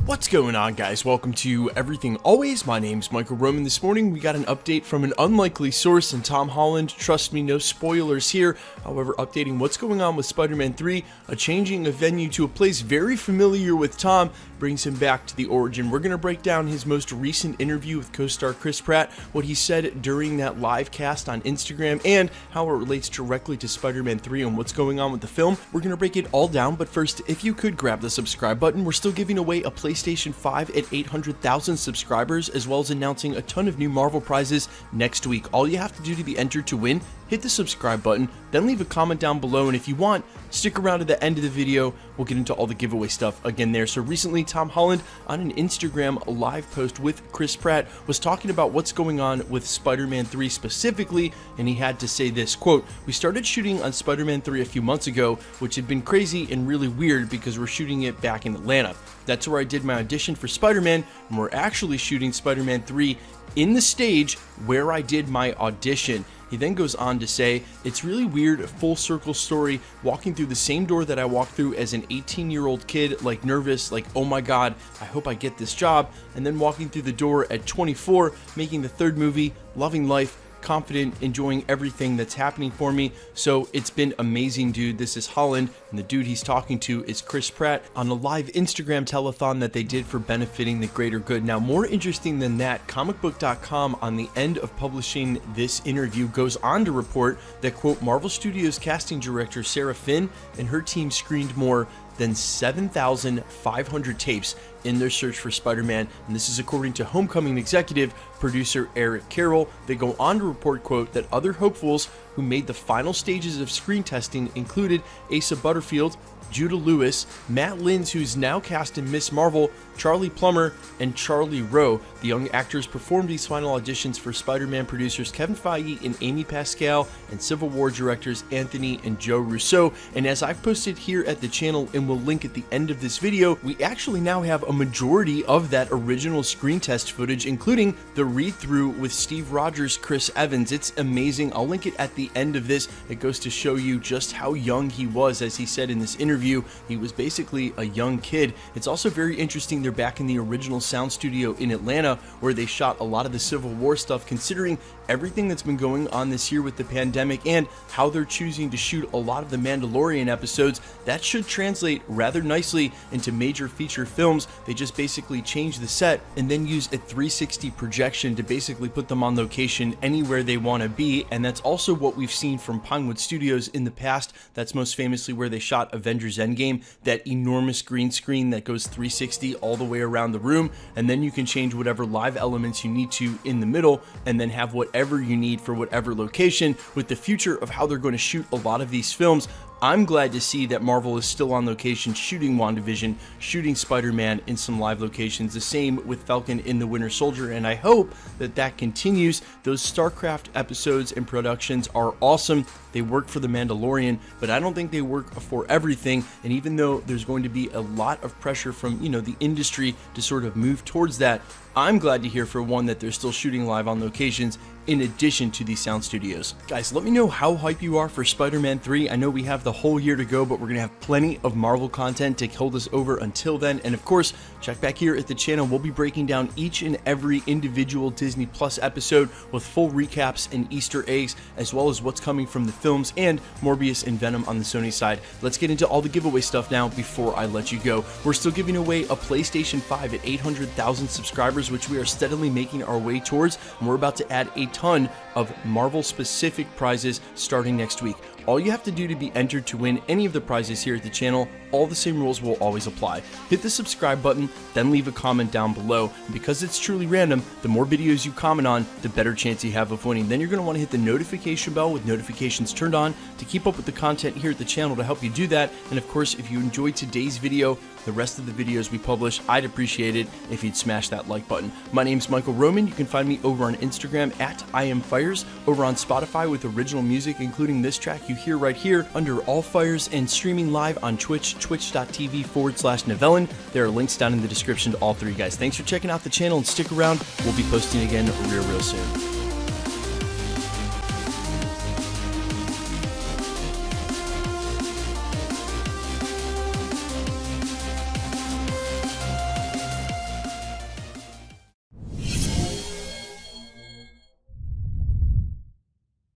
What's going on, guys? Welcome to Everything Always. My name's Michael Roman. This morning we got an update from an unlikely source and Tom Holland. Trust me, no spoilers here. However, updating what's going on with Spider-Man 3, a changing of venue to a place very familiar with Tom, brings him back to the origin. We're going to break down his most recent interview with co-star Chris Pratt, what he said during that live cast on Instagram, and how it relates directly to Spider-Man 3 and what's going on with the film. We're going to break it all down, but first, if you could grab the subscribe button, we're still giving away a PlayStation 5 at 800,000 subscribers, as well as announcing a ton of new Marvel prizes next week. All you have to do to be entered to win, hit the subscribe button, then leave a comment down below, and if you want, stick around to the end of the video. We'll get into all the giveaway stuff again there. So recently, Tom Holland, on an Instagram live post with Chris Pratt, was talking about what's going on with Spider-Man 3 specifically, and he had to say this, quote, "We started shooting on Spider-Man 3 a few months ago, which had been crazy and really weird because we're shooting it back in Atlanta. That's where I did my audition for Spider-Man, and we're actually shooting Spider-Man 3 in the stage where I did my audition." He then goes on to say, "It's really weird, full circle story, walking through the same door that I walked through as an 18-year-old kid, like nervous, like, oh my god, I hope I get this job, and then walking through the door at 24, making the third movie, loving life, confident, enjoying everything that's happening for me. So it's been amazing, dude." This is Holland, and the dude he's talking to is Chris Pratt on a live Instagram telethon that they did for benefiting the greater good. Now, more interesting than that, comicbook.com on the end of publishing this interview goes on to report that, quote, "Marvel Studios casting director Sarah Finn and her team screened more than 7,500 tapes in their search for Spider-Man," and this is according to Homecoming executive producer Eric Carroll. They go on to report, quote, that other hopefuls who made the final stages of screen testing included Asa Butterfield, Judah Lewis, Matt Linz, who's now cast in Miss Marvel, Charlie Plummer, and Charlie Rowe. The young actors performed these final auditions for Spider-Man producers Kevin Feige and Amy Pascal and Civil War directors Anthony and Joe Russo. And as I've posted here at the channel and will link at the end of this video, we actually now have a majority of that original screen test footage, including the read-through with Steve Rogers, Chris Evans. It's amazing. I'll link it at the end of this. It goes to show you just how young he was. As he said in this interview, he was basically a young kid. It's also very interesting they're back in the original sound studio in Atlanta, where they shot a lot of the Civil War stuff, considering everything that's been going on this year with the pandemic and how they're choosing to shoot a lot of the Mandalorian episodes. That should translate rather nicely into major feature films. They just basically change the set and then use a 360 projection to basically put them on location anywhere they want to be, and that's also what we've seen from Pinewood Studios in the past. That's most famously where they shot Avengers Endgame, that enormous green screen that goes 360 all the way around the room, and then you can change whatever live elements you need to in the middle, and then have whatever you need for whatever location. With the future of how they're going to shoot a lot of these films, I'm glad to see that Marvel is still on location shooting WandaVision, shooting Spider-Man in some live locations, the same with Falcon in the Winter Soldier, and I hope that that continues. Those StarCraft episodes and productions are awesome. They work for The Mandalorian, but I don't think they work for everything, and even though there's going to be a lot of pressure from, the industry to sort of move towards that, I'm glad to hear, for one, that they're still shooting live on locations in addition to these sound studios. Guys, let me know how hype you are for Spider-Man 3. I know we have the whole year to go, but we're going to have plenty of Marvel content to hold us over until then. And of course, check back here at the channel. We'll be breaking down each and every individual Disney Plus episode with full recaps and Easter eggs, as well as what's coming from the films and Morbius and Venom on the Sony side. Let's get into all the giveaway stuff now before I let you go. We're still giving away a PlayStation 5 at 800,000 subscribers, which we are steadily making our way towards, and we're about to add a ton of Marvel-specific prizes starting next week. All you have to do to be entered to win any of the prizes here at the channel, all the same rules will always apply. Hit the subscribe button, then leave a comment down below. And because it's truly random, the more videos you comment on, the better chance you have of winning. Then you're going to want to hit the notification bell with notifications turned on to keep up with the content here at the channel to help you do that. And of course, if you enjoyed today's video, the rest of the videos we publish, I'd appreciate it if you'd smash that like button. My name's Michael Roman. You can find me over on Instagram at IamFires, over on Spotify with original music, including this track you hear right here under All Fires, and streaming live on Twitch, twitch.tv/Novellin. There are links down in the description to all three, guys. Thanks for checking out the channel, and stick around. We'll be posting again real soon.